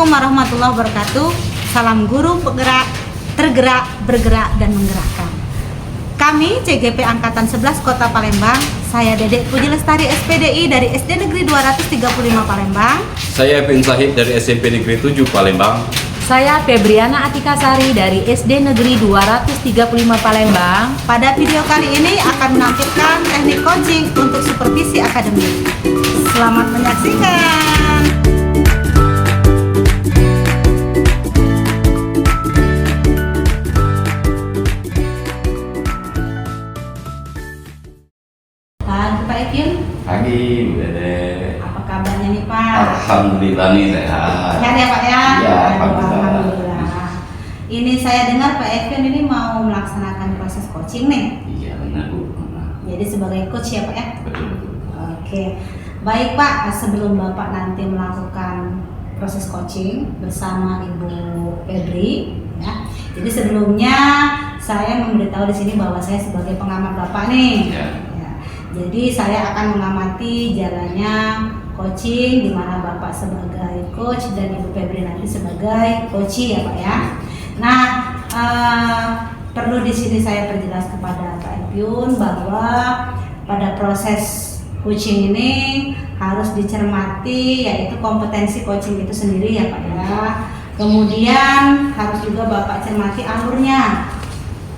Assalamualaikum warahmatullahi wabarakatuh. Salam guru penggerak, tergerak, bergerak, dan menggerakkan. Kami CGP Angkatan 11 Kota Palembang. Saya Dedek Puji Lestari SPDI dari SD Negeri 235 Palembang. Saya Bin Sahid dari SMP Negeri 7 Palembang. Saya Febriana Atika Sari dari SD Negeri 235 Palembang. Pada video kali ini akan menampilkan teknik coaching untuk supervisi akademik. Selamat menyaksikan. Pak Ekin, Pagi, Bu Dede. apa kabarnya nih Pak? Alhamdulillah nih sehat. Sehat ya Pak ya? Iya, Aduh, alhamdulillah. alhamdulillah. Ini saya dengar Pak Ekin ini mau melaksanakan proses coaching nih. Iya benar Bu. Jadi sebagai coach ya Pak ya? Betul betul. Oke, baik Pak. Sebelum Bapak nanti melakukan proses coaching bersama Ibu Febri, ya. Jadi sebelumnya saya memberitahu di sini bahwa saya sebagai pengamat Bapak nih. Ya. Ya. Jadi saya akan mengamati jalannya coaching di mana Bapak sebagai coach dan Ibu Febri nanti sebagai coachee ya Pak ya. Nah, perlu di sini saya perjelas kepada Pak Ekyun bahwa pada proses coaching ini harus dicermati yaitu kompetensi coaching itu sendiri ya Pak ya. Kemudian harus juga Bapak cermati alurnya,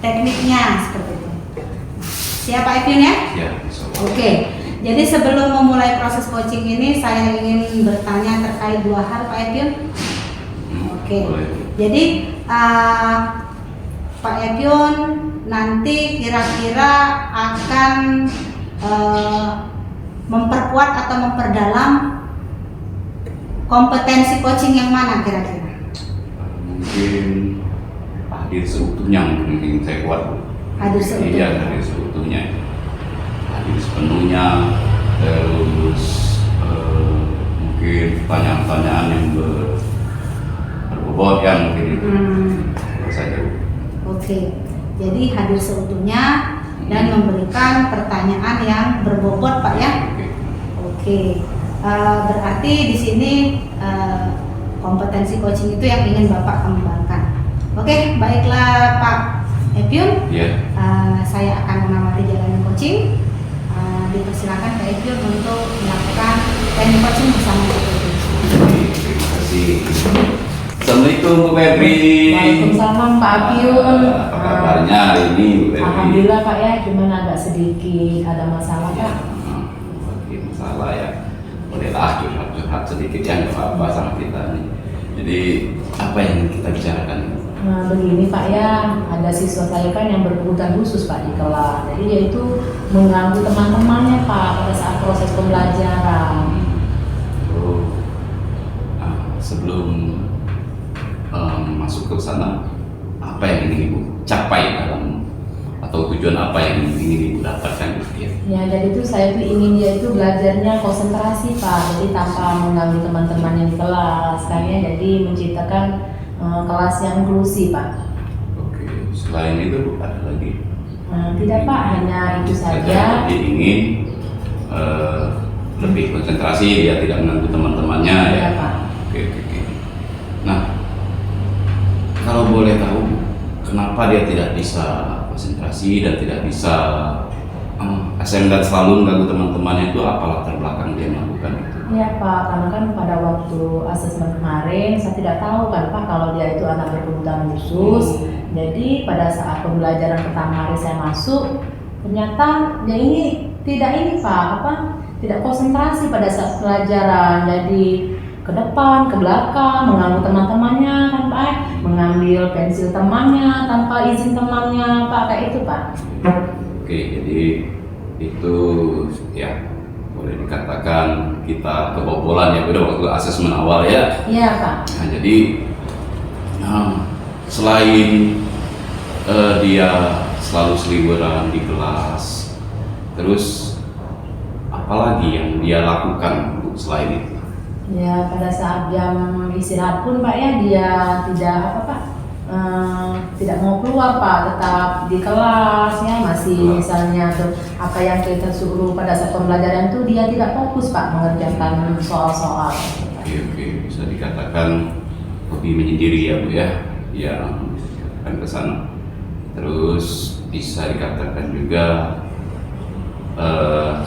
tekniknya seperti itu. Siap Pak Ekyun ya? Ya, insyaallah. Oke. Jadi sebelum memulai proses coaching ini saya ingin bertanya terkait dua hal Pak Ekyun. Oke. Boleh. Jadi Pak Ekyun nanti kira-kira akan memperkuat atau memperdalam kompetensi coaching yang mana kira-kira? Mungkin hadir seutuhnya mungkin saya kuat Bu. Hadir seutuhnya. Iya, hadir seutuhnya. Hadir sepenuhnya. Terus mungkin pertanyaan-pertanyaan yang berbobot yang mungkin itu. Kalau saja Bu. Oke. Jadi hadir seutuhnya dan memberikan pertanyaan yang berbobot Pak ya. Oke. Berarti di sini kompetensi coaching itu yang ingin Bapak kembangkan. Oke, baiklah Pak Ekyun. Iya. Saya akan mengamati jalannya coaching. Dipersilakan Pak Ekyun untuk melakukan teknik coaching bersama Ibu Febri. Terima kasih. Assalamualaikum Bu Febri. Waalaikumsalam Pak Ekyun. Apa kabarnya hari ini Bu Febri? Alhamdulillah Pak ya, cuman agak sedikit ada masalah Ya, Pak. sedikit masalah ya. Bolehlah curhat sedikit ya, nggak apa-apa sama kita nih. Jadi apa yang kita bicarakan ini? Nah begini Pak ya, ada siswa saya kan yang berkebutuhan khusus Pak di kelas. Jadi dia itu mengganggu teman-temannya Pak pada saat proses pembelajaran. Oh, sebelum masuk ke sana, apa yang ingin Ibu capai dalam atau tujuan apa yang ingin Ibu dapatkan gitu ya? Ya jadi itu saya tuh ingin dia itu belajarnya konsentrasi Pak, jadi tanpa mengganggu teman-temannya di kelas. Kayaknya jadi menciptakan kelas yang inklusi Pak. Oke, selain itu ada lagi? Tidak Pak, hanya itu saja. Jadi ingin lebih konsentrasi, dia tidak mengganggu teman-temannya ya. Iya Pak. Oke. Nah, kalau boleh tahu, kenapa dia tidak bisa konsentrasi dan tidak bisa asem dan selalu mengganggu teman-temannya, itu apa latar belakang dia melakukan itu? Iya Pak, karena kan pada waktu asesmen kemarin saya tidak tahu kan Pak kalau dia itu anak berkebutuhan khusus. Jadi pada saat pembelajaran pertama hari saya masuk, ternyata dia ini tidak Pak, tidak konsentrasi pada saat pelajaran. Jadi ke depan, ke belakang, mengganggu teman-temannya kan Pak, mengambil pensil temannya tanpa izin temannya Pak, kayak itu Pak. Oke, jadi itu ya boleh dikatakan kita kebobolan ya udah waktu asesmen awal ya. Iya Pak. Nah, jadi selain dia selalu seliweran di kelas, terus apalagi yang dia lakukan Bu, selain itu? Ya pada saat jam istirahat pun Pak ya dia tidak tidak mau keluar Pak, tetap di kelas ya, masih misalnya tuh apa yang kita suruh pada saat pembelajaran itu dia tidak fokus Pak mengerjakan soal-soal. Oke, bisa dikatakan hobi menyendiri ya Bu ya, yang akan ke sana. Terus bisa dikatakan juga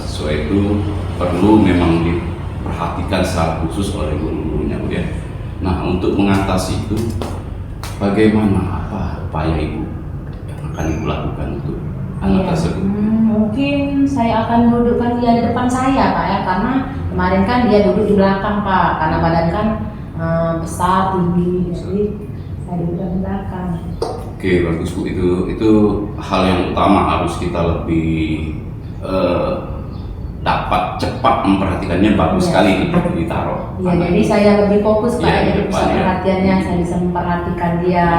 sesuai itu perlu memang diperhatikan secara khusus oleh guru-gurunya Bu ya. Nah, untuk mengatasi itu bagaimana, apa upaya Ibu yang akan Ibu lakukan untuk anak Iya. tersebut? Mungkin saya akan dudukkan dia di depan saya Pak ya, karena kemarin kan dia duduk di belakang Pak, karena badan kan besar, tinggi, jadi saya duduk di belakang. Oke, bagus Bu. Itu hal yang utama, harus kita lebih dapat cepat memperhatikannya. Bagus Iya. sekali ditaruh. Iya, anak jadi ini. saya lebih fokus Pak Iya, ya, di jadi depan, pusat ya. perhatiannya saya bisa memperhatikan dia.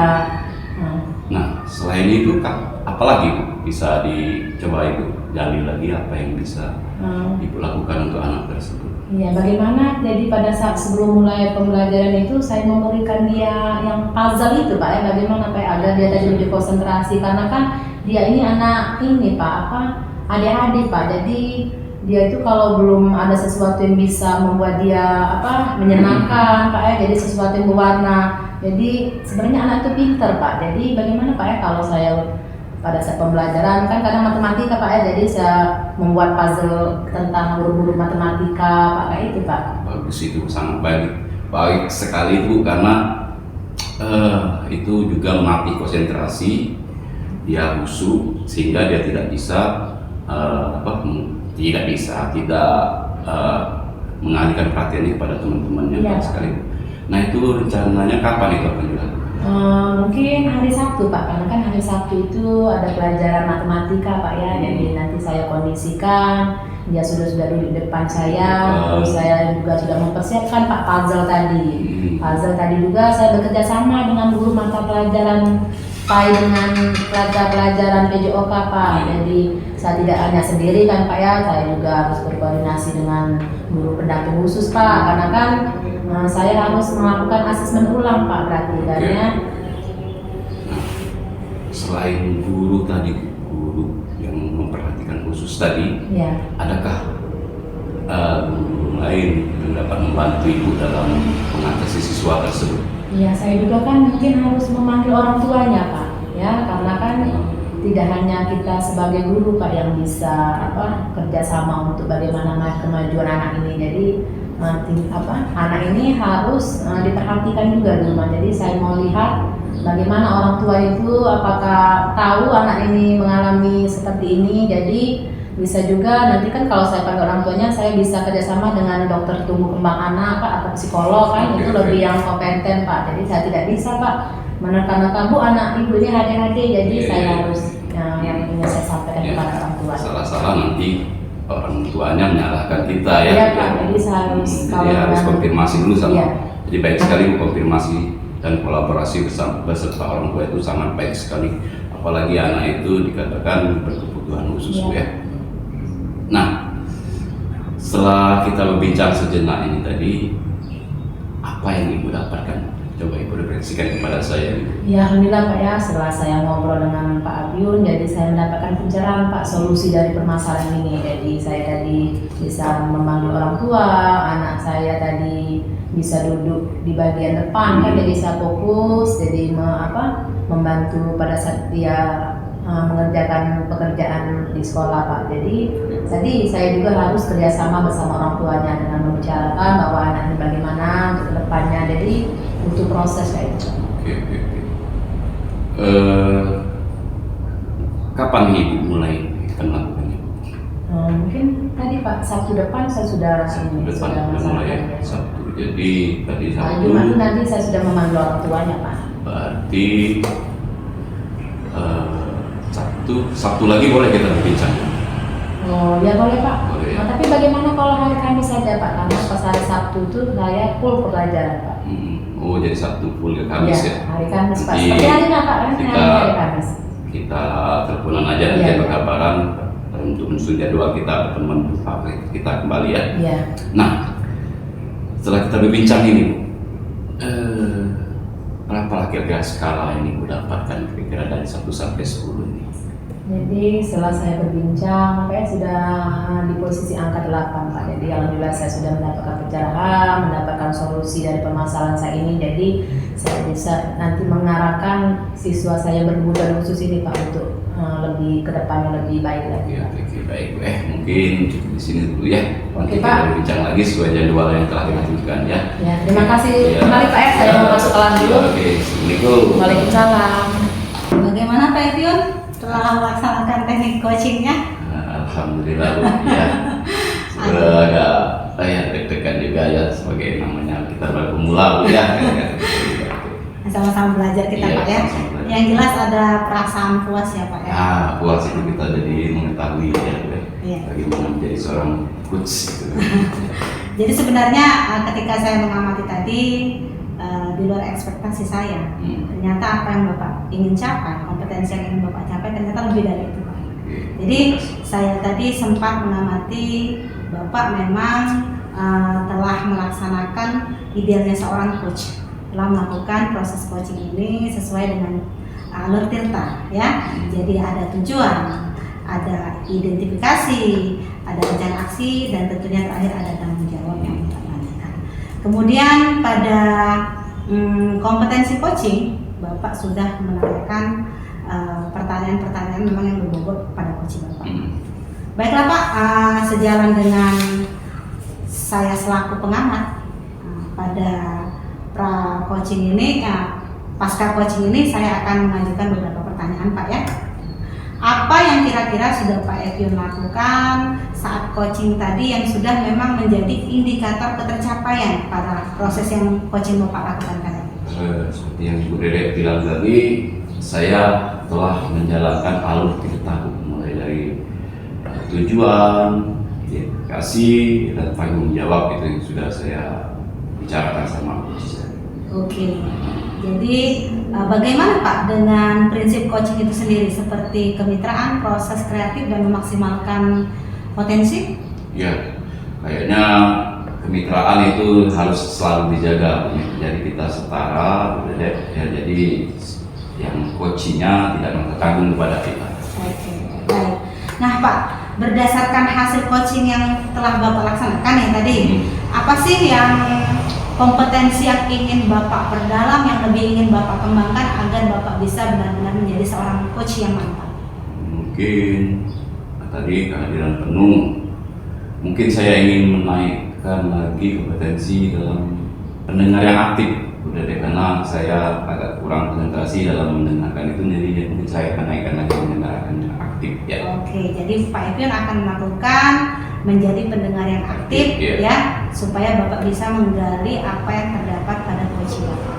Nah, selain itu apalagi Bu bisa dicoba Ibu gali lagi, apa yang bisa Ibu lakukan untuk anak tersebut? Iya, bagaimana jadi pada saat sebelum mulai pembelajaran itu saya memberikan dia yang puzzle itu Pak ya, bagaimana Pak ya, agar dia tadi lebih konsentrasi, karena kan dia ini anak ini Pak, adik-adik Pak, jadi dia itu kalau belum ada sesuatu yang bisa membuat dia menyenangkan Pak ya, jadi sesuatu yang berwarna, jadi sebenarnya anak itu pinter Pak, jadi bagaimana Pak ya kalau saya pada saat pembelajaran kan kadang matematika Pak ya, jadi saya membuat puzzle tentang huruf-huruf matematika Pak, kayak itu Pak. Bagus, itu sangat baik sekali Bu, karena itu juga melatih konsentrasi, dia khusyuk sehingga dia tidak mengalihkan perhatiannya kepada teman-temannya. Iya. Baik sekali. Nah, itu rencananya kapan itu akan dilakukan? Mungkin hari Sabtu Pak, karena kan hari Sabtu itu ada pelajaran matematika Pak ya, jadi nanti saya kondisikan dia sudah duduk di depan saya, terus saya juga sudah mempersiapkan Pak puzzle tadi. Puzzle tadi juga saya bekerja sama dengan guru mata pelajaran PAI dengan pelajaran PJOK Pak. Jadi saya tidak hanya sendiri kan Pak ya, saya juga harus berkoordinasi dengan guru pendamping khusus Pak, karena kan saya harus melakukan asesmen ulang Pak, berarti karena selain guru yang memperhatikan khusus tadi, ya. adakah guru lain yang dapat membantu Ibu dalam mengatasi siswa tersebut? Ya, saya juga kan mungkin harus memanggil orang tuanya Pak, ya, karena kan tidak hanya kita sebagai guru Pak yang bisa kerjasama untuk bagaimana kemajuan anak ini. Jadi anak ini harus diperhatikan juga di rumah. Jadi saya mau lihat bagaimana orang tua itu apakah tahu anak ini mengalami seperti ini. Jadi bisa juga nanti kan kalau saya panggil orang tuanya, saya bisa kerjasama dengan dokter tumbuh kembang anak Pak, atau psikolog kan, itu lebih yang kompeten Pak. Jadi saya tidak bisa Pak menekan-nekan Bu anak ibu ini ADHD, jadi saya harus yang ingin saya sampaikan kepada orang tua. Salah-salah nanti orang tuanya menyalahkan kita ya. Iya Pak, jadi saya harus harus konfirmasi dulu sama. Iya. Jadi baik sekali konfirmasi dan kolaborasi beserta orang tua itu sangat baik sekali. Apalagi anak itu dikatakan berkebutuhan khusus Bu ya. Nah, setelah kita berbincang sejenak ini tadi, apa yang Ibu dapatkan? Coba Ibu refleksikan kepada saya. Ya, alhamdulillah Pak ya, setelah saya ngobrol dengan Pak Abiun, jadi saya mendapatkan pencerahan Pak solusi dari permasalahan ini. Jadi saya tadi bisa memanggil orang tua, anak saya tadi bisa duduk di bagian depan kan, jadi saya fokus, jadi membantu pada saat dia mengerjakan pekerjaan di sekolah Pak. Jadi tadi saya juga harus kerjasama bersama orang tuanya dengan membicarakan bahwa anak ini bagaimana untuk kedepannya. Jadi butuh proses kayak itu. Oke. Kapan Ibu mulai akan melakukannya? Mungkin tadi Pak Sabtu depan saya sudah mulai Sabtu. Jadi tadi Sabtu. Jumat itu nanti saya sudah memanggil orang tuanya Pak. Berarti Sabtu lagi boleh kita berbincang? Oh ya boleh Pak. Boleh. Nah, tapi bagaimana kalau hari Kamis saja Pak? Karena pas hari Sabtu itu saya full pelajaran Pak. Oh, jadi Sabtu full ke Kamis ya? Hari Kamis Pak. Jadi, Seperti hari Pak kan? Hari Kamis. Kita teleponan aja nanti berkabaran untuk menyusun jadwal kita pertemuan kita kembali ya. Iya. Nah, setelah kita berbincang ini, berapa kira-kira skala yang Ibu dapatkan kira-kira dari 1 sampai 10 ini? Jadi setelah saya berbincang, saya sudah di posisi angka 8 Pak. Jadi alhamdulillah saya sudah mendapatkan pencerahan, mendapatkan solusi dari permasalahan saya ini. Jadi saya bisa nanti mengarahkan siswa saya berkebutuhan khusus ini Pak untuk lebih kedepannya lebih baik lagi. Ya, oke, baik. Mungkin cukup di sini dulu ya. Nanti Oke, kita Pak. berbincang lagi sesuai jadwal yang telah dimajukan ya. Ya, terima kasih Ya. kembali Pak ya. Saya mau masuk kelas dulu. Oke, assalamualaikum. Waalaikumsalam. Bagaimana Pak Epion telah melaksanakan teknik coachingnya? Alhamdulillah Bu, ya. Sudah agak deg-degan juga ya sebagai namanya kita baru pemula Bu ya. Sama-sama belajar kita Iya, Pak ya. sama-sama belajar. Yang jelas ada perasaan puas ya Pak ya. Nah, puas itu kita jadi mengetahui ya, Bu, ya. Iya. Bagaimana menjadi seorang coach gitu. Jadi sebenarnya ketika saya mengamati tadi di luar ekspektasi saya, ternyata apa yang Bapak ingin capai, kompetensi yang ingin Bapak capai ternyata lebih dari itu Pak. Jadi saya tadi sempat mengamati Bapak memang telah melaksanakan idealnya seorang coach, telah melakukan proses coaching ini sesuai dengan alur tirta ya. Jadi ada tujuan, ada identifikasi, ada rencana aksi, dan tentunya terakhir ada tanggung jawab yang kita lakukan. Kemudian pada kompetensi coaching, Bapak sudah menanyakan pertanyaan-pertanyaan memang yang berbobot pada coaching Bapak. Baiklah Pak, sejalan dengan saya selaku pengamat pada pra coaching ini, pasca coaching ini saya akan mengajukan beberapa pertanyaan Pak ya. Apa yang kira-kira sudah Pak Epion lakukan saat coaching tadi yang sudah memang menjadi indikator ketercapaian pada proses yang coaching Bapak lakukan tadi? Seperti yang Bu Dede bilang tadi, saya telah menjalankan alur tirta mulai dari tujuan, identifikasi, dan tanggung jawab itu yang sudah saya bicarakan sama coach saya. Oke, jadi bagaimana Pak dengan prinsip coaching itu sendiri seperti kemitraan, proses kreatif, dan memaksimalkan potensi? Ya, kayaknya kemitraan itu harus selalu dijaga. Jadi kita setara, ya, jadi yang coachingnya tidak terkagum kepada kita. Oke, baik. Nah Pak, berdasarkan hasil coaching yang telah Bapak laksanakan ya tadi, apa sih yang kompetensi yang ingin Bapak perdalam, yang lebih ingin Bapak kembangkan agar Bapak bisa benar-benar menjadi seorang coach yang mantap? Mungkin tadi kehadiran penuh. Mungkin saya ingin menaikkan lagi kompetensi dalam pendengar yang aktif. Udah deh, karena saya agak kurang konsentrasi dalam mendengarkan itu, jadi mungkin saya akan naikkan lagi mendengarkan yang aktif ya. Oke, jadi Pak Epion akan melakukan menjadi pendengar yang aktif Iya. ya, supaya Bapak bisa menggali apa yang terdapat pada coaching Bapak.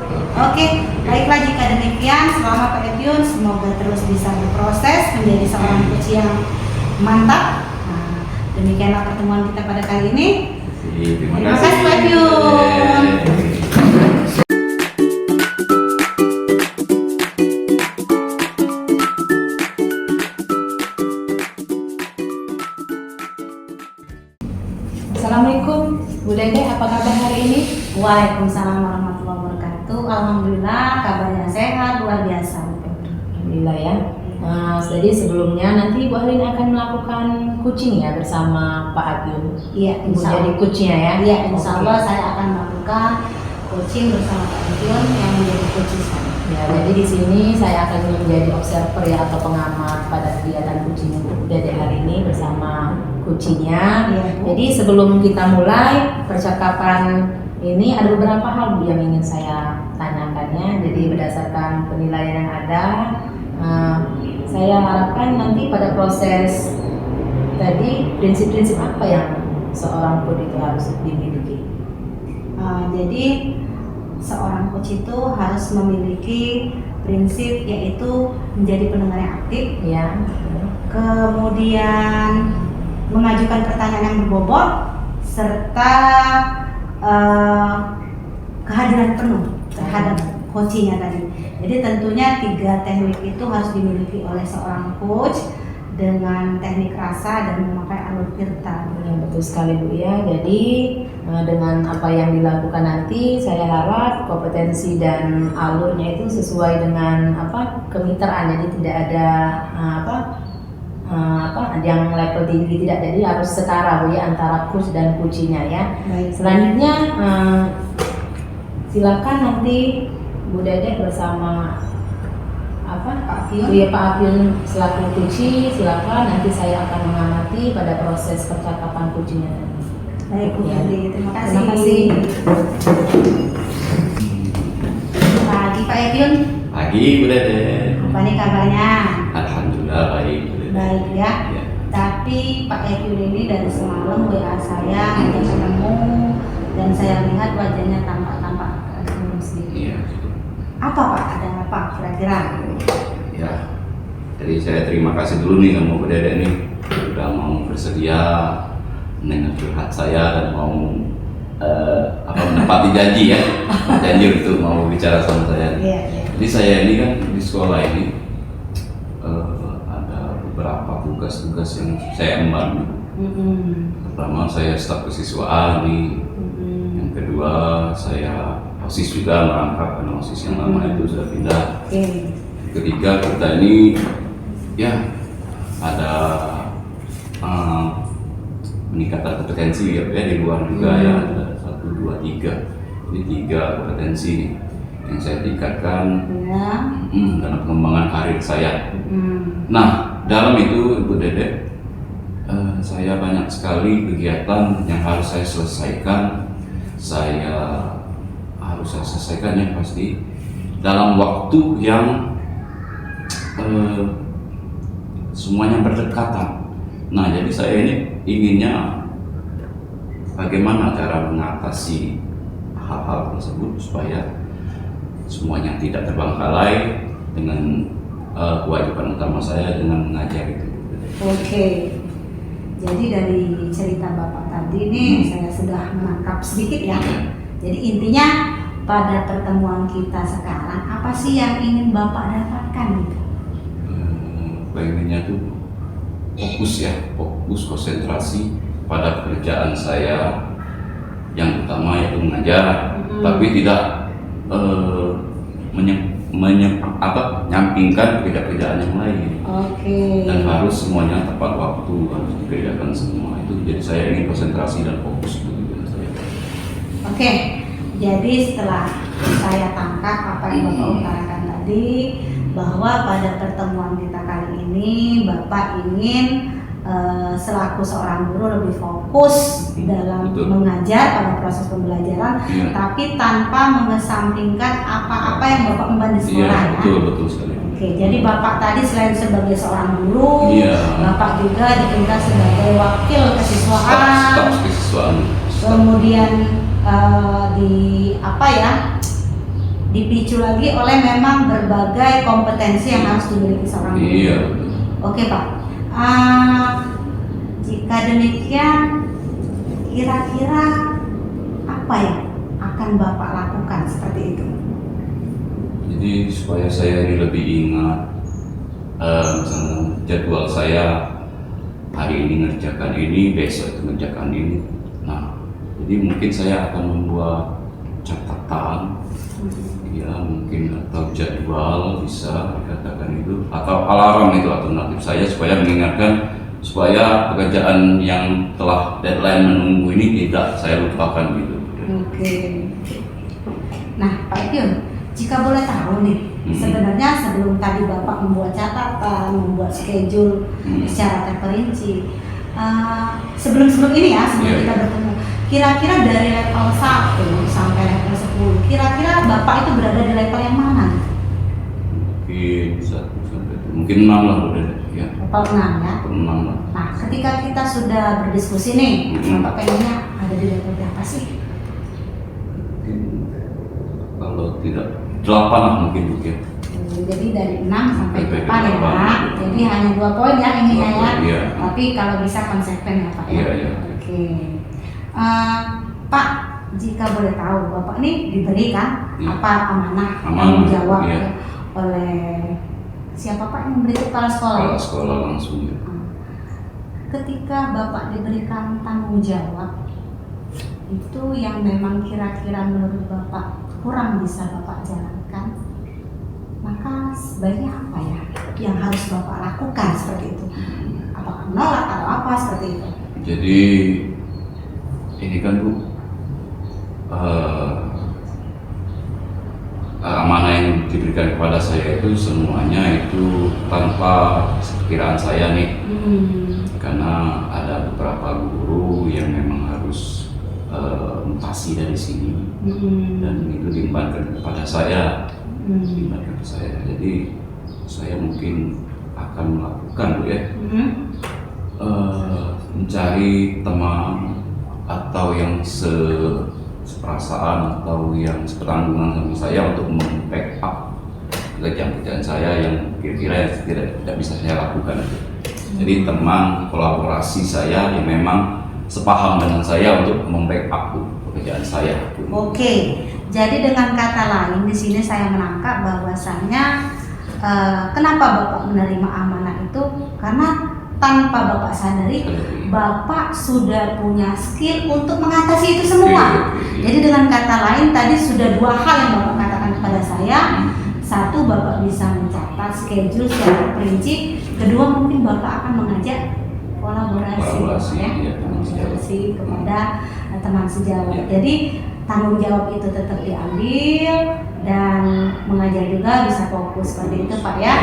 Oke, baiklah jika demikian, selamat Pak Epion, semoga terus bisa berproses menjadi seorang coach yang mantap. Nah, demikianlah pertemuan kita pada kali ini. Terima Terima kasih, Pak Epion. Assalamualaikum Bu Dede, apa kabar hari ini? Waalaikumsalam warahmatullahi wabarakatuh. Alhamdulillah kabarnya sehat, luar biasa. Alhamdulillah ya. Jadi sebelumnya nanti Bu Alin akan melakukan coaching ya bersama Pak Agyun. Iya, Ibu jadi coachnya ya? Iya, insya Allah Oke. saya akan melakukan coaching bersama Pak Epion yang menjadi coaching saya. Ya, jadi di sini saya akan menjadi observer ya atau pengamat pada kegiatan coaching untuk Bu Dede hari ini bersama coachingnya. Iya, Bu. Jadi sebelum kita mulai percakapan ini ada beberapa hal Bu yang ingin saya tanyakannya. Jadi berdasarkan penilaian yang ada, saya harapkan nanti pada proses tadi prinsip-prinsip apa yang seorang coach itu harus dimiliki. Jadi seorang coach itu harus memiliki prinsip yaitu menjadi pendengar yang aktif, Ya. kemudian mengajukan pertanyaan yang berbobot, serta kehadiran penuh terhadap coachingnya tadi. Jadi tentunya 3 teknik itu harus dimiliki oleh seorang coach dengan teknik rasa dan memakai alur tirta. Ya, betul sekali Bu ya. Jadi dengan apa yang dilakukan nanti, saya harap kompetensi dan alurnya itu sesuai dengan kemitraan. Jadi tidak ada yang level tinggi, tidak. Jadi harus setara Bu ya antara coach dan coachingnya ya. Baik. Selanjutnya silakan nanti Bu Dedek bersama Pak Pion. Iya, Pak Apion selaku kuci, silakan nanti saya akan mengamati pada proses percakapan kucinya tadi. Baik Bu Ya. Febri, terima kasih. Terima kasih. Pagi Pak Epion, Pagi Bu Dede. apa nih kabarnya? Alhamdulillah baik Bu Dede. Baik ya. Ya. Tapi Pak Epion ini dari semalam WA saya ngajak ketemu dan saya lihat wajahnya tampak sedikit. Iya. Apa Pak? Ada apa kira-kira? Ya. Jadi saya terima kasih dulu nih sama Bu Dede nih sudah mau bersedia mendengar curhat saya dan mau menepati janji ya. Janji untuk mau bicara sama saya. Iya, iya. Jadi saya ini kan di sekolah ini ada beberapa tugas-tugas yang saya emban. Pertama saya staf kesiswaan nih. Yang kedua saya OSIS juga merangkap karena OSIS yang lama itu sudah pindah. Oke. Ketiga kita ini ya ada peningkatan kompetensi ya di luar juga ya ada 1, 2, 3. Ini 3 kompetensi nih yang saya tingkatkan Ya. dalam pengembangan karir saya. Hmm. Nah dalam itu Ibu Dede saya banyak sekali kegiatan yang harus saya selesaikan. Saya selesaikan yang pasti dalam waktu yang semuanya berdekatan. Nah jadi saya ini inginnya bagaimana cara mengatasi hal-hal tersebut supaya semuanya tidak terbengkalai dengan kewajiban utama saya dengan mengajar itu. Oke. Jadi dari cerita Bapak tadi nih saya sudah menangkap sedikit ya. Jadi intinya pada pertemuan kita sekarang apa sih yang ingin Bapak dapatkan gitu? Pengennya tuh fokus konsentrasi pada pekerjaan saya yang utama yaitu mengajar, tapi tidak menyampingkan pekerjaan yang lain. Oke. Dan harus semuanya tepat waktu, harus dikerjakan semua itu. Jadi saya ingin konsentrasi dan fokus itu tujuan saya. Oke. Jadi setelah saya tangkap apa yang Bapak utarakan tadi, bahwa pada pertemuan kita kali ini Bapak ingin selaku seorang guru lebih fokus dalam Betul. mengajar pada proses pembelajaran, Iya. tapi tanpa mengesampingkan apa-apa yang Bapak emban di Iya sekolah ya. betul sekali. Oke, jadi Bapak tadi selain sebagai seorang guru, Iya. Bapak juga diperintah sebagai wakil Staf kesiswaan, kesiswaan. kemudian dipicu lagi oleh memang berbagai kompetensi yang harus dimiliki seorang guru. Iya betul. Oke Pak, jika demikian kira-kira apa yang akan Bapak lakukan seperti itu? Jadi supaya saya ini lebih ingat, misalnya jadwal saya hari ini ngerjakan ini, besok itu ngerjakan ini. Nah, jadi mungkin saya akan membuat catatan, ya mungkin atau jadwal bisa dikatakan itu, atau alarm itu alternatif saya supaya mengingatkan supaya pekerjaan yang telah deadline menunggu ini tidak saya lupakan gitu. Oke. Nah Pak Pion, jika boleh tahu nih, sebenarnya sebelum tadi Bapak membuat catatan, membuat schedule secara terperinci, sebelum ini ya, sebelum Iya. kita bertemu, kira-kira dari level 1 sampai level 10, kira-kira Bapak itu berada di level yang mana? Mungkin 1 sampai mungkin 6 lah udah ya. Level 6 ya. 6 lah. Nah ketika kita sudah berdiskusi nih, Bapak pengennya ada di level berapa sih? Mungkin kalau tidak 8 lah mungkin. Jadi dari 6 sampai Sampai 8 ya, 8. jadi hanya 2 poin ya inginnya 2 ya. poin, iya. Tapi kalau bisa konsisten ya Pak ya. Iya, iya. Oke. Pak, jika boleh tahu Bapak ini diberikan Iya. apa amanah Amanah, tanggung jawab iya. ya, oleh siapa Pak yang memberi kepala sekolah? Kepala sekolah langsung ya. Ketika Bapak diberikan tanggung jawab, itu yang memang kira-kira menurut Bapak kurang bisa Bapak jalankan, maka sebaiknya apa ya yang harus Bapak lakukan seperti itu? Apakah menolak atau apa seperti itu? Jadi ini kan Bu, amanah diberikan kepada saya itu semuanya itu tanpa sekiraan saya nih. Karena ada beberapa guru yang memang harus mutasi dari sini, dan itu diembankan kepada saya, Jadi saya mungkin akan melakukan Bu ya, mencari teman atau yang seperasaan atau yang sepetanggungan sama saya untuk membackup pekerjaan saya yang kira-kira tidak bisa saya lakukan. Jadi teman kolaborasi saya yang memang sepaham dengan saya untuk membackup pekerjaan saya. Oke, jadi dengan kata lain di sini saya menangkap bahwasannya kenapa Bapak menerima amanah itu karena tanpa Bapak sadari Bapak sudah punya skill untuk mengatasi itu semua. Jadi dengan kata lain tadi sudah dua hal yang Bapak katakan kepada saya. Satu, Bapak bisa mencatat schedule secara perinci. Kedua, mungkin Bapak akan mengajak kolaborasi ya, kolaborasi kepada teman sejawat. Jadi tanggung jawab itu tetap diambil dan mengajar juga bisa fokus seperti itu Pak ya.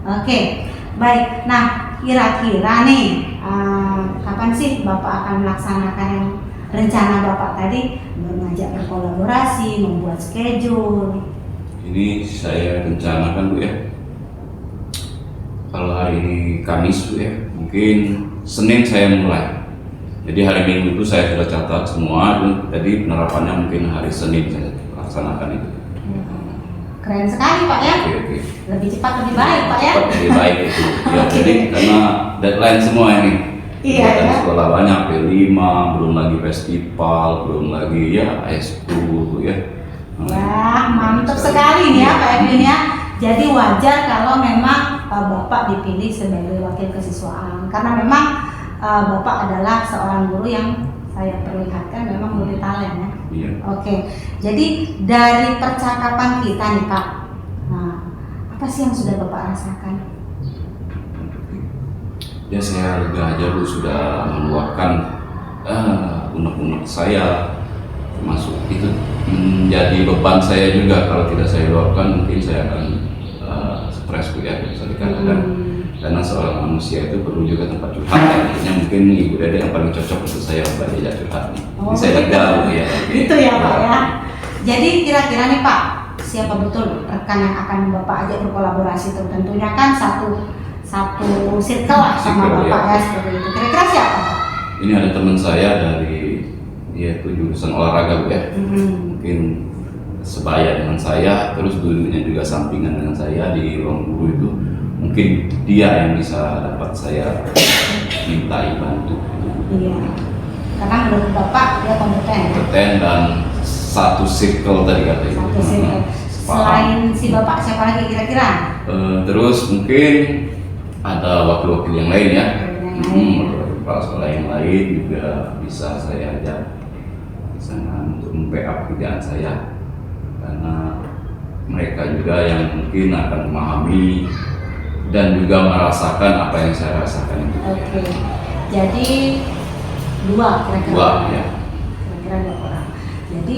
Oke, baik. Nah, kira-kira nih kapan sih Bapak akan melaksanakan yang rencana Bapak tadi, mengajak berkolaborasi, membuat schedule? Ini saya rencanakan Bu ya, kalau hari ini Kamis Bu ya, mungkin Senin saya mulai. Jadi hari Minggu itu saya sudah catat semua, jadi penerapannya mungkin hari Senin saya laksanakan itu. Keren sekali Pak ya. Oke. Lebih cepat lebih baik Pak ya. Cepat lebih baik itu. Ya, jadi karena deadline semua ini. Iya ya. Sekolah banyak, P5, belum lagi festival, belum lagi ya ASKU ya. Wah, mantap sekali nih ya Pak Edwin ya. Jadi wajar kalau memang Bapak dipilih sebagai wakil kesiswaan karena memang Bapak adalah seorang guru yang saya perlihatkan memang multi talent ya. Iya. Oke, jadi dari percakapan kita nih Pak, nah, apa sih yang sudah Bapak rasakan? Ya saya lega aja Bu sudah meluapkan unek-unek saya, termasuk itu menjadi beban saya juga. Kalau tidak saya luapkan mungkin saya akan stres Bu ya, bisa dikatakan. Karena seorang manusia itu perlu juga tempat curhat ya. Artinya mungkin Ibu Dede yang paling cocok untuk saya buat diajak curhat nih. Saya lega Bu ya. Gitu ya Pak ya. Jadi kira-kira nih Pak, siapa betul rekan yang akan Bapak ajak berkolaborasi itu? Tentunya kan satu circle lah sama Bapak ya seperti itu. Kira-kira siapa Pak? Ini ada teman saya dari dia itu jurusan olahraga Bu ya. Mungkin sebaya dengan saya, terus dulunya juga sampingan dengan saya di ruang guru itu. Mungkin dia yang bisa dapat saya mintai bantu. Iya. Karena menurut Bapak dia kompeten. Kompeten dan satu circle tadi katanya. Satu circle. Selain si Bapak siapa lagi kira-kira? Terus mungkin ada wakil-wakil yang lain ya. Wakil kepala sekolah yang lain juga bisa saya ajak di sana untuk membackup pekerjaan saya. Karena mereka juga yang mungkin akan memahami dan juga merasakan apa yang saya rasakan itu. Oke. Jadi dua kira-kira. Dua ya. Kira-kira 2 orang. Jadi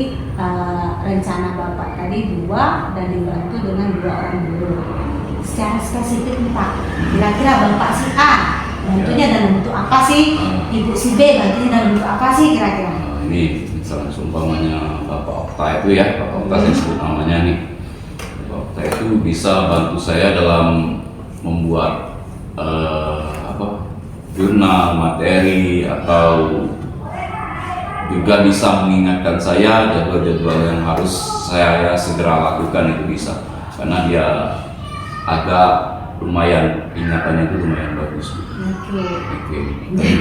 rencana Bapak tadi 2 dan dibantu dengan 2 orang guru. Secara spesifik nih Pak, kira-kira Bapak si A bantunya dalam bentuk apa sih? Ibu si B bantunya dalam bentuk apa sih kira-kira? Ini misalnya seumpamanya Bapak Okta itu ya, Bapak Okta saya sebut namanya nih. Bapak Okta itu bisa bantu saya dalam membuat jurnal, materi, atau juga bisa mengingatkan saya jadwal-jadwal yang harus saya segera lakukan itu bisa. Karena dia agak lumayan, ingatannya itu lumayan bagus. Oke.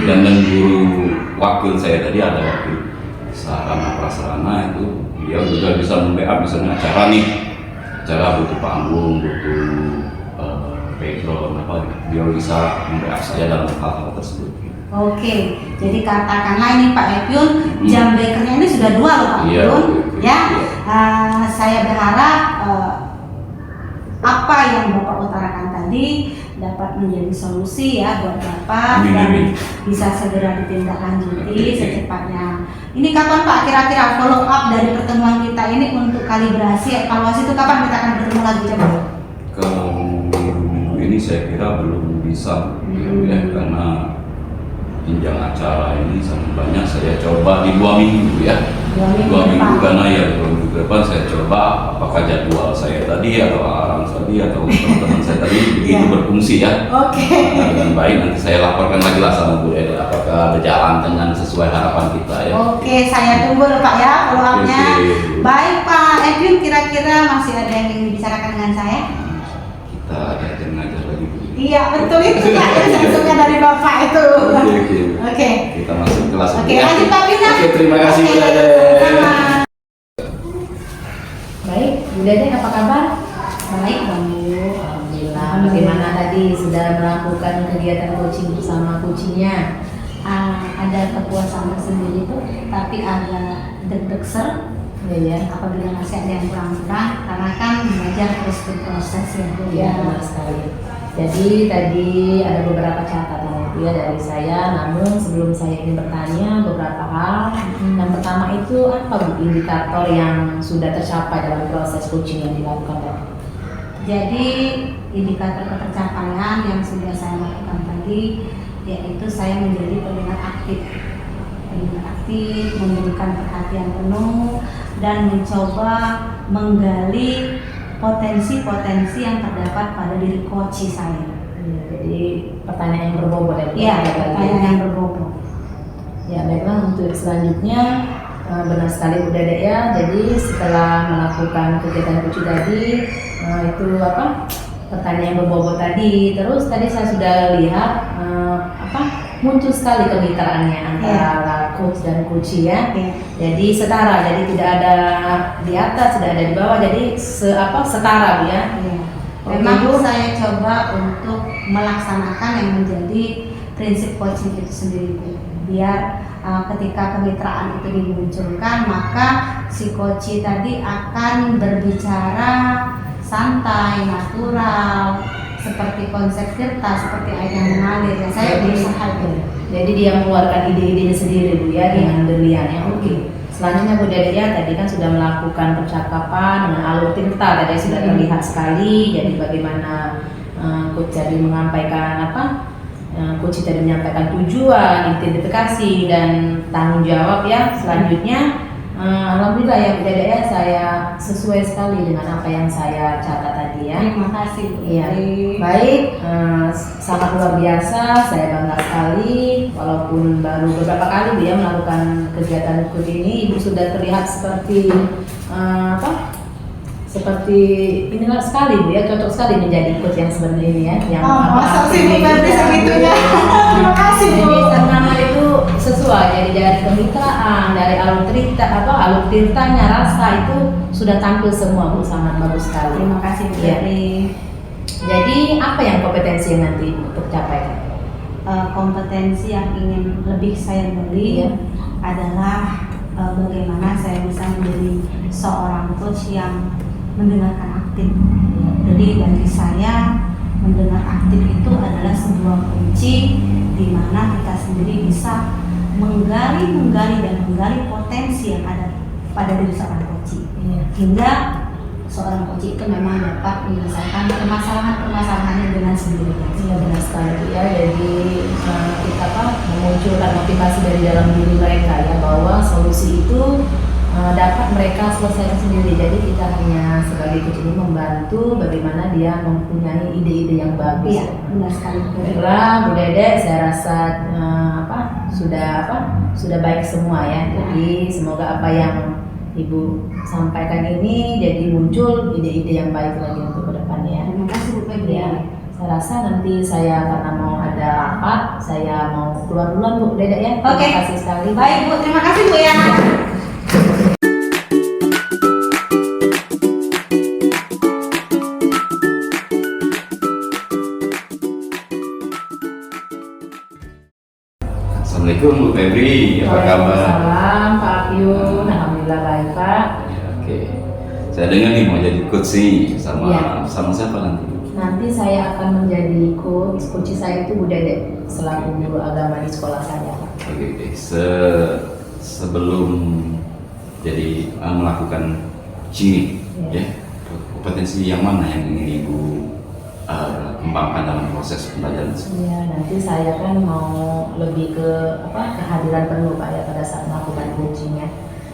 Dan guru wakil saya tadi ada wakil sarana prasarana itu, dia juga bisa membackup misalnya acara butuh panggung, butuh background apa, dia bisa membackup saya dalam hal-hal tersebut. Oke, jadi katakanlah ini Pak Epyun, jam bekernya ini sudah 2 loh Pak Epyun, ya. Saya berharap apa yang Bapak utarakan tadi dapat menjadi solusi ya buat Bapak dan bisa segera ditindaklanjuti secepatnya. Ini kapan Pak kira-kira follow up dari pertemuan kita ini untuk kalibrasi evaluasi itu kapan kita akan bertemu lagi coba? Kalau minggu ini saya kira belum bisa ya, karena jenjang acara ini sangat banyak. Saya coba di 2 minggu ya. 2 minggu karena ya 2 minggu ke depan saya coba apakah jadwal saya tadi atau alarm tadi atau teman-teman saya tadi begitu berfungsi ya. Oke. Nah, dengan baik nanti saya laporkan lagi lah sama Bu Dede apakah berjalan dengan sesuai harapan kita ya. Oke, saya tunggu loh Pak ya follow up-nya. Oke. Baik Pak Edwin, kira-kira masih ada yang ingin dibicarakan dengan saya? Kita diajar ngajar lagi Bu. Iya betul itu Pak, saya suka dari Bapak itu. Oke. Oke. Kita masuk kelas Oke, ya. lanjut Pak Bina. Oke, terima kasih Bu Dede. Sama. Baik, Bu Dede apa kabar? Baik Bang. Alhamdulillah. Bagaimana tadi sudah melakukan kegiatan coaching bersama coachingnya? Ada kepuasan tersendiri tuh, tapi agak deg-deg Ya. apabila masih ada yang kurang-kurang, karena kan belajar terus berproses ya Bu Ya, ya. benar sekali. Jadi tadi ada beberapa catatan itu ya dari saya, namun sebelum saya ingin bertanya beberapa hal. Yang pertama itu apa Bu indikator yang sudah tercapai dalam proses coaching yang dilakukan tadi? Jadi indikator ketercapaian yang sudah saya lakukan tadi yaitu saya menjadi pendengar aktif, memberikan perhatian penuh dan mencoba menggali potensi-potensi yang terdapat pada diri coach saya. Jadi pertanyaan yang berbobot ya Bu? Iya, pertanyaan yang berbobot. Ya, baiklah untuk selanjutnya benar sekali Bu Dede ya. Jadi setelah melakukan kegiatan coaching tadi itu apa? Pertanyaan yang berbobot tadi. Terus tadi saya sudah lihat muncul sekali kemitraannya antara coach dan coach ya. Jadi setara, jadi tidak ada di atas, tidak ada di bawah. Jadi setara Bu ya. Memang saya coba untuk melaksanakan yang menjadi prinsip coaching itu sendiri Bu. Biar ketika kemitraan itu dimunculkan, maka si coach tadi akan berbicara santai, natural, seperti konsep tirta, seperti air yang mengalir. Ya, saya berusaha itu. Jadi dia mengeluarkan ide-idenya sendiri Bu ya dengan berliannya. Oke. Selanjutnya Bu Dede ya, tadi kan sudah melakukan percakapan dengan alur tirta, tadi sudah terlihat sekali. Jadi bagaimana coach tadi menyampaikan coach tadi menyampaikan tujuan, identifikasi dan tanggung jawab ya. Selanjutnya alhamdulillah ya Bu Dede ya, saya sesuai sekali dengan apa yang saya catat tadi ya. Terima kasih Bu. Iya. Baik, sangat luar biasa, saya bangga sekali walaupun baru beberapa kali Bu ya melakukan kegiatan ikut ini, Ibu sudah terlihat seperti seperti inilah sekali Bu ya, cocok sekali menjadi coach yang sebenarnya ini ya, yang masa sih Bu Febri segitunya. Terima kasih Bu. Jadi nama itu sesuai, jadi dari kemitraan, dari alur tirtanya, rasa itu sudah tampil semua Bu, sangat bagus sekali. Terima kasih Bu Ya. Febri. Jadi apa yang kompetensi yang nanti tercapai? Kompetensi yang ingin lebih saya beli Iya. adalah bagaimana saya bisa menjadi seorang coach yang mendengarkan aktif. Jadi bagi saya mendengar aktif itu adalah sebuah kunci di mana kita sendiri bisa menggali potensi yang ada pada diri seorang coach. Hingga seorang coach itu memang dapat menyelesaikan permasalahan-permasalahannya dengan sendirinya. Iya benar sekali Bu ya. Jadi kita memunculkan motivasi dari dalam diri mereka ya, bahwa solusi itu dapat mereka selesaikan sendiri. Jadi kita hanya sebagai coach ini membantu bagaimana dia mempunyai ide-ide yang bagus. Iya, benar sekali. Baiklah Bu Dede, saya rasa sudah baik semua ya. Jadi semoga apa yang Ibu sampaikan ini jadi muncul ide-ide yang baik lagi untuk kedepannya. Terima kasih Bu Febri. Ya, saya rasa nanti saya karena mau ada rapat, saya mau keluar duluan Bu Dede ya. Oke. Terima kasih sekali. Baik Bu, terima kasih Bu ya. Assalamualaikum Bu Febri, apa kabar? Waalaikumsalam Pak Apiun, alhamdulillah baik Pak. Oke, saya dengar nih mau jadi coach nih sama Iya. sama siapa nanti? Nanti saya akan menjadi coach saya itu Bu Dede selaku guru agama di sekolah saya Pak. Oke, sebelum jadi melakukan coaching ya, kompetensi yang mana yang ingin Ibu kembangkan dalam proses pembelajaran? Iya, nanti saya kan mau lebih ke kehadiran penuh Pak ya pada saat melakukan coaching ya.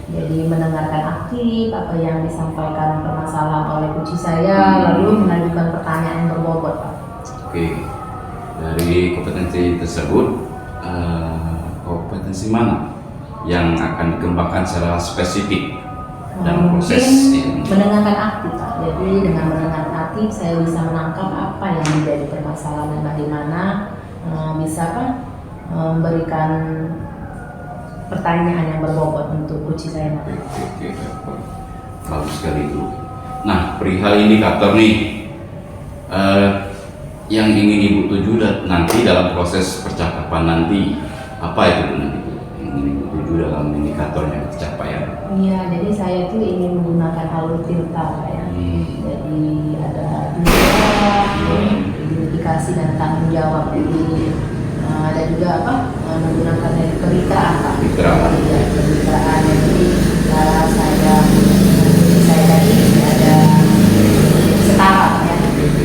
Jadi mendengarkan aktif apa yang disampaikan permasalahan oleh coach saya, lalu mengajukan pertanyaan yang berbobot Pak. Oke, dari kompetensi tersebut, kompetensi mana yang akan dikembangkan secara spesifik dalam proses ini? Mendengarkan aktif Pak. Jadi dengan mendengarkan aktif saya bisa menangkap apa yang menjadi permasalahan dan bagaimana bisa memberikan pertanyaan yang berbobot untuk coach saya nanti. Oke, bagus sekali itu. Nah, perihal indikator nih yang ingin Ibu tuju nanti dalam proses percakapan nanti, apa itu Bu nanti Bu? Yang ingin Ibu tuju dalam indikatornya pencapaian? Iya, jadi saya itu ingin menggunakan alur filter ya. Jadi ada dua, identifikasi dan tanggung jawab. Jadi ada juga menggunakan kemitraan Pak. Kemitraan. Jadi saya tadi ada setara ya.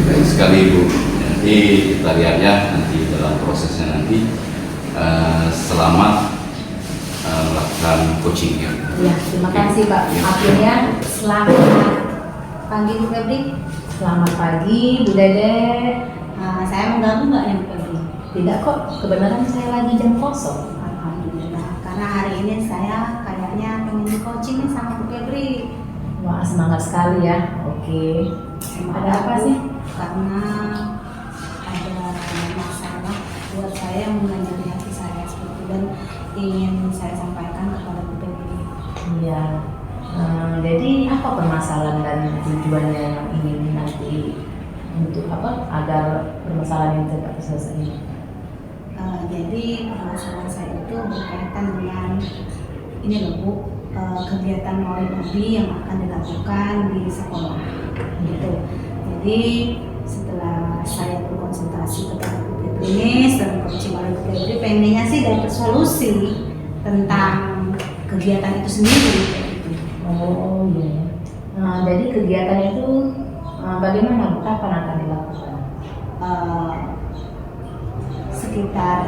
Baik sekali Ibu. Nanti kita lihat ya nanti dalam prosesnya nanti. Selamat melakukan coaching ya. Ya, terima kasih Pak. Ya. Akhirnya Selamat pagi Bu Febri. selamat pagi Bu Dede. Saya mengganggu nggak nih Bu Febri? Tidak kok, kebenaran saya lagi jam kosong. Alhamdulillah, karena hari ini saya kayaknya pengen coaching nih sama Bu Febri. Wah, semangat sekali ya. Oke. Ada apa sih? Karena ada masalah buat saya yang mengenai hati saya seperti dan ingin saya sampaikan kepada Bu Febri. Iya. Jadi apa permasalahan dan tujuannya yang ingin nanti untuk agar permasalahan yang tidak terselesai? Jadi permasalahan saya itu berkaitan dengan ini loh Bu, kegiatan Maulid Nabi yang akan dilakukan di sekolah gitu. Jadi setelah saya berkonsultasi kepada Bu Febri dan coaching oleh Bu Febri, pengennya sih dapat solusi tentang kegiatan itu sendiri gitu. Oh iya. Jadi kegiatan itu bagaimana? Kapan akan dilakukan? Sekitar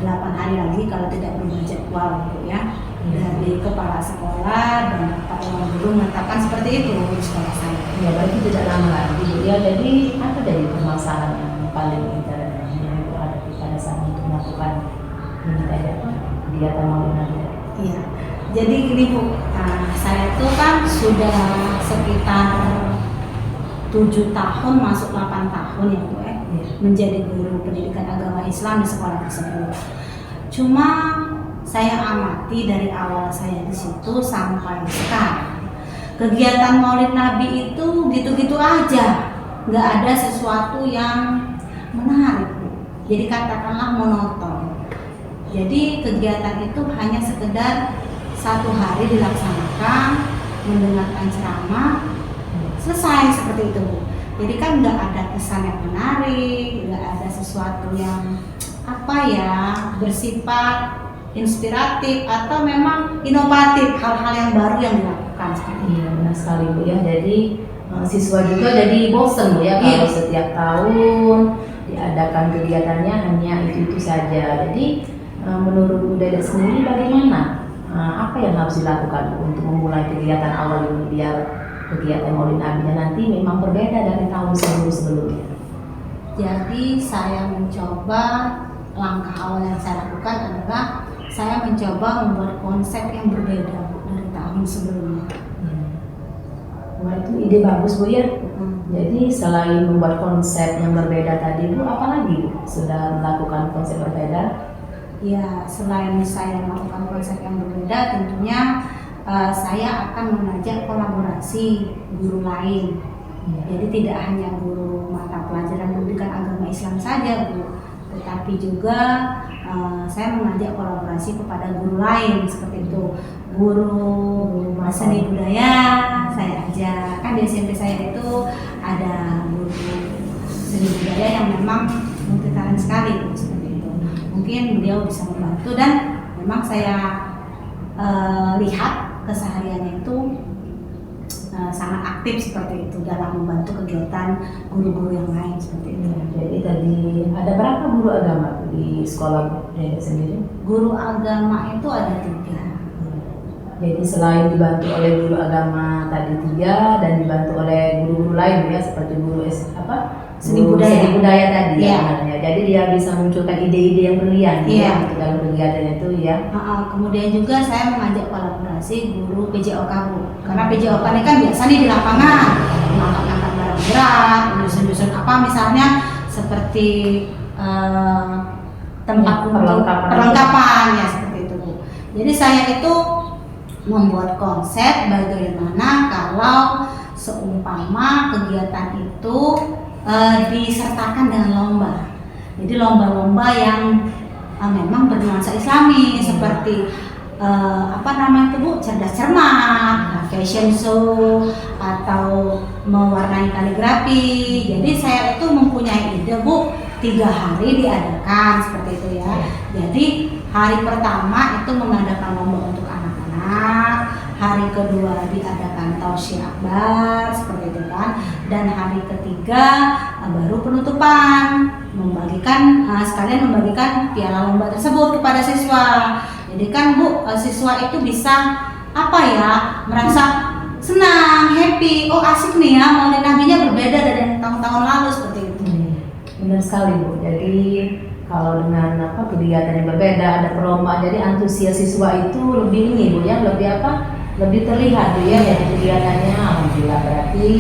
8 hari lagi kalau tidak berubah jadwal gitu ya, dari kepala sekolah dan Pak Imam Guru menetapkan seperti itu di sekolah saya. Ya berarti tidak lama lagi Bu ya. Jadi apa dari permasalahan yang paling inti yang Ibu hadapi pada saat untuk melakukan ini tadi kegiatan Maulid Nabi? Iya. Jadi gini Bu, saya itu kan sudah sekitar 7 tahun masuk 8 tahun ya Bu ya, menjadi guru pendidikan agama Islam di sekolah tersebut. Cuma saya amati dari awal saya di situ sampai sekarang, kegiatan Maulid Nabi itu gitu-gitu aja, nggak ada sesuatu yang menarik Bu. Jadi katakanlah monoton. Jadi kegiatan itu hanya sekedar 1 hari dilaksanakan, mendengarkan ceramah, selesai seperti itu Bu. Jadi kan nggak ada kesan yang menarik, nggak ada sesuatu yang bersifat inspiratif atau memang inovatif, hal-hal yang baru yang dilakukan seperti itu. Iya benar sekali Bu ya. Jadi siswa juga jadi bosen Bu ya kalau setiap tahun diadakan kegiatannya hanya itu saja. Jadi menurut Bu Dede sendiri bagaimana? Apa yang harus dilakukan untuk memulai kegiatan awal ini biar kegiatan Maulid Nabi nanti memang berbeda dari tahun sebelumnya? Jadi saya mencoba, langkah awal yang saya lakukan adalah saya mencoba membuat konsep yang berbeda Bu, dari tahun sebelumnya. Wah itu ide bagus Bu ya. Jadi selain membuat konsep yang berbeda tadi Bu, apa lagi Bu sudah melakukan konsep berbeda? Ya, selain saya melakukan konsep yang berbeda, tentunya saya akan mengajak kolaborasi guru lain. Jadi tidak hanya guru mata pelajaran pendidikan agama Islam saja Bu, tetapi juga saya mengajak kolaborasi kepada guru lain seperti itu. Guru seni budaya saya ajak, kan di SMP saya itu ada guru seni budaya yang memang multitalent sekali Bu, seperti itu. Mungkin beliau bisa membantu dan memang saya lihat kesehariannya itu sangat aktif seperti itu dalam membantu kegiatan guru-guru yang lain seperti itu. Jadi tadi ada berapa guru agama di sekolah Dede sendiri? Guru agama itu ada 3. Jadi selain dibantu oleh guru agama tadi 3 dan dibantu oleh guru-guru lain ya seperti guru Seni guru budaya. seni budaya tadi Iya. ya sebenarnya. Jadi dia bisa munculkan ide-ide yang brilian Iya. ya untuk dalam kegiatan itu ya. Kemudian juga saya mengajak kolaborasi guru PJOK Bu, karena PJOK ini kan biasa nih di lapangan ngangkat-ngangkat barang berat, nyusun-nyusun apa misalnya seperti tempat Ya, untuk perlengkapan. perlengkapan ya seperti itu Bu. Jadi saya itu membuat konsep bagaimana kalau seumpama kegiatan itu disertakan dengan lomba. Jadi lomba-lomba yang memang bernuansa Islami seperti itu Bu, cerdas cermat, fashion show atau mewarnai kaligrafi. Jadi saya itu mempunyai ide Bu, 3 hari diadakan seperti itu ya. Jadi hari pertama itu mengadakan lomba untuk anak-anak, hari kedua diadakan tausiah akbar seperti itu kan, dan hari ketiga baru penutupan sekalian membagikan piala lomba tersebut kepada siswa. Jadi kan Bu, siswa itu bisa merasa senang, happy, oh asik nih ya, Maulid Nabinya berbeda dari tahun-tahun lalu seperti itu. Benar sekali Bu. Jadi kalau dengan kegiatan yang berbeda ada perlombaan, jadi antusias siswa itu lebih Bu ya, lebih terlihat Bu ya dari kegiatannya. Alhamdulillah, berarti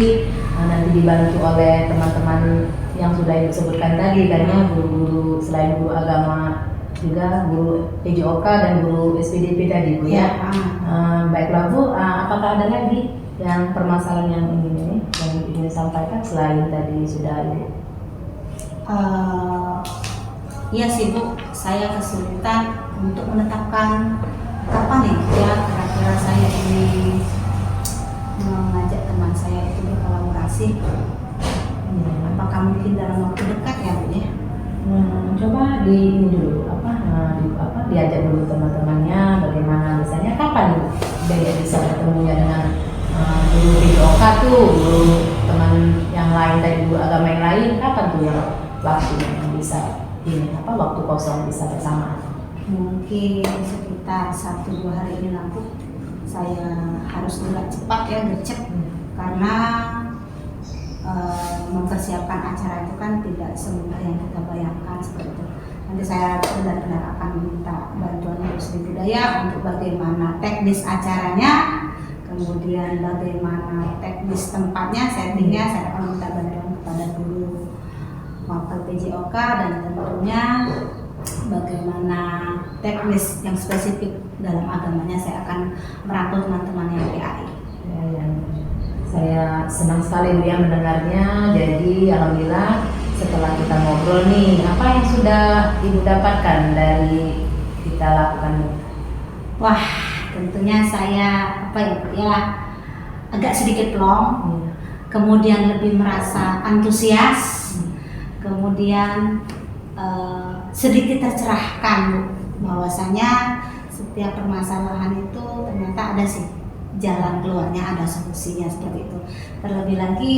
nanti dibantu oleh teman-teman yang sudah disebutkan tadi karena guru-guru selain guru agama juga guru PJOK dan guru SPDP tadi Bu ya. Baiklah Bu, apakah ada lagi yang permasalahan yang ingin disampaikan selain tadi sudah Ibu? Iya sih Bu, saya kesulitan untuk menetapkan kapan nih ya kira-kira saya ini mengajak teman saya itu berkolaborasi. Apakah mungkin dalam waktu dekat ya Bu ya? Coba ini dulu diajak dulu teman-temannya bagaimana misalnya kapan Ibu Dede bisa bertemunya dengan guru PJOK tuh, guru teman yang lain tadi, guru agama yang lain, kapan tuh yang waktu yang bisa waktu kosong bisa bersama? Mungkin sekitar 1-2 hari ini lah Bu. Saya harus gerak cepat ya, gercep karena mempersiapkan acara itu kan tidak semudah yang kita bayangkan seperti itu. Nanti saya benar-benar akan meminta bantuan Guru Seni Budaya untuk bagaimana teknis acaranya, kemudian bagaimana teknis tempatnya, settingnya. Saya akan minta bantuan kepada guru wakil PJOK dan tentunya bagaimana teknis yang spesifik dalam agamanya. Saya akan merangkul teman-teman yang PAI. Saya senang sekali Bu ya mendengarnya. Jadi alhamdulillah setelah kita ngobrol nih, apa yang sudah Ibu dapatkan dari kita lakukan? Wah, tentunya saya agak sedikit plong, kemudian lebih merasa antusias, kemudian sedikit tercerahkan Bu, bahwasanya setiap permasalahan itu ternyata ada sih jalan keluarnya, ada solusinya seperti itu. Terlebih lagi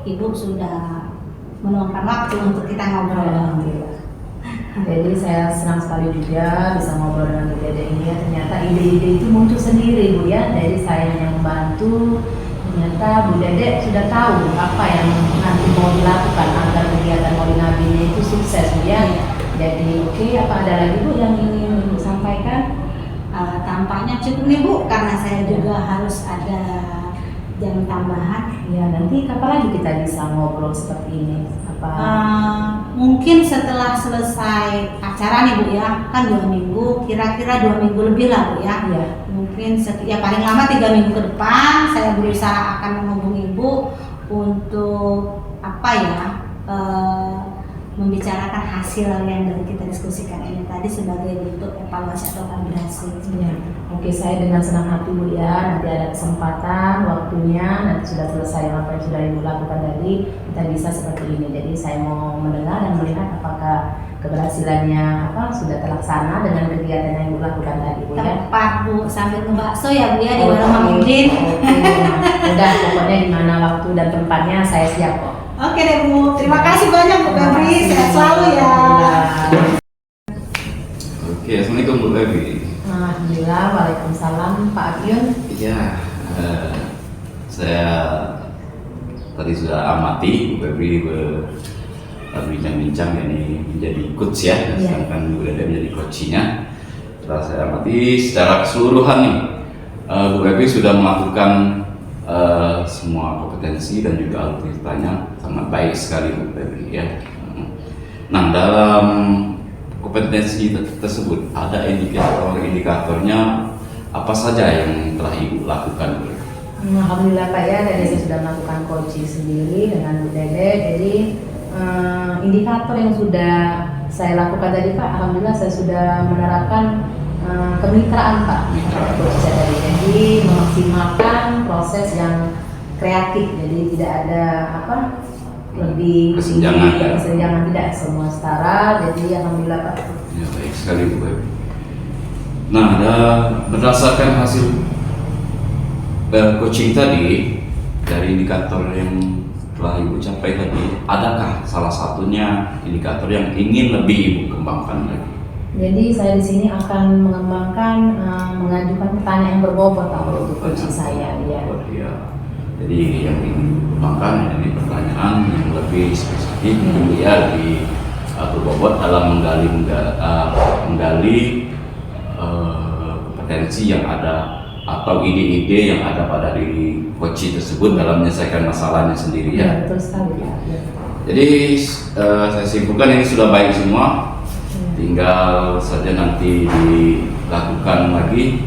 Ibu sudah meluangkan waktu untuk kita ngobrol. Alhamdulillah. Jadi saya senang sekali juga bisa ngobrol dengan Bu Dede ini ya. Ternyata ide-ide itu muncul sendiri Bu ya, dari saya yang membantu. Ternyata Bu Dede sudah tahu apa yang nanti mau dilakukan agar kegiatan Maulid Nabi itu sukses Bu ya. Jadi apa ada lagi Bu yang ingin Ibu sampaikan? Tampaknya cukup nih Bu, karena saya juga harus ada jam tambahan. Ya nanti kapan lagi kita bisa ngobrol seperti ini? Mungkin setelah selesai acara nih Bu ya, kan 2 minggu, kira-kira 2 minggu lebih lah Bu ya. Mungkin paling lama 3 minggu ke depan saya berusaha akan menghubungi Ibu untuk membicarakan hasil yang dari kita diskusikan ini tadi sebagai bentuk evaluasi atau kalibrasi. Oke, saya dengan senang hati Bu ya, nanti ada kesempatan waktunya, nanti sudah selesai apa yang sudah Ibu lakukan tadi, kita bisa seperti ini. Jadi saya mau mendengar dan melihat apakah keberhasilannya sudah terlaksana dengan kegiatan yang Ibu lakukan tadi, Bu ya. Tepat Bu, sambil ngebakso ya Bu ya di warung Mang Udin. Udah, pokoknya di mana waktu dan tempatnya saya siap kok. Oke deh Bu, terima kasih banyak Bu Febri, sehat selalu ya. Oke, assalamualaikum Bu Febri. Alhamdulillah, waalaikumsalam Pak Akyun. Iya, saya tadi sudah amati Bu Febri berbincang-bincang ini menjadi coach ya, sedangkan Bu Dede menjadi coachnya. Setelah saya amati secara keseluruhan nih, Bu Febri sudah melakukan semua kompetensi dan juga alutsistanya sangat baik sekali Bu Febri ya. Nah, dalam kompetensi tersebut ada indikatornya apa saja yang telah Ibu lakukan Bu? Alhamdulillah Pak ya, tadi saya sudah melakukan coaching sendiri dengan Bu Dede. Jadi indikator yang sudah saya lakukan tadi Pak, alhamdulillah saya sudah menerapkan kemitraan Pak. Coach saya tadi, jadi memaksimalkan proses yang kreatif, jadi tidak ada lebih kesenjangan, tidak, semua setara. Jadi alhamdulillah Pak. Ya, baik sekali Bu Febri. Nah, berdasarkan hasil coaching tadi dari indikator yang telah Ibu capai tadi, adakah salah satunya indikator yang ingin lebih Ibu kembangkan lagi? Jadi saya di sini akan mengembangkan, mengajukan pertanyaan yang berbobot untuk coaching saya. Ya. Jadi yang ingin dikembangkan ini pertanyaan yang lebih spesifik, lebih berbobot dalam menggali kompetensi yang ada atau ide-ide yang ada pada diri coach tersebut dalam menyelesaikan masalahnya sendiri ya. Betul sekali ya. Jadi saya simpulkan ini sudah baik semua, tinggal saja nanti dilakukan lagi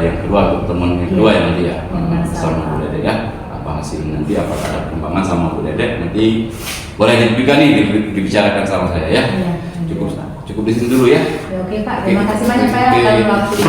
yang kedua untuk teman yang kedua ya nanti ya sama Bu Dede ya. Apa hasilnya nanti, apakah ada perkembangan sama Bu Dede nanti boleh juga nih dibicarakan sama saya ya. Cukup di sini dulu ya. Oke Pak, terima kasih banyak Pak ya. Oke.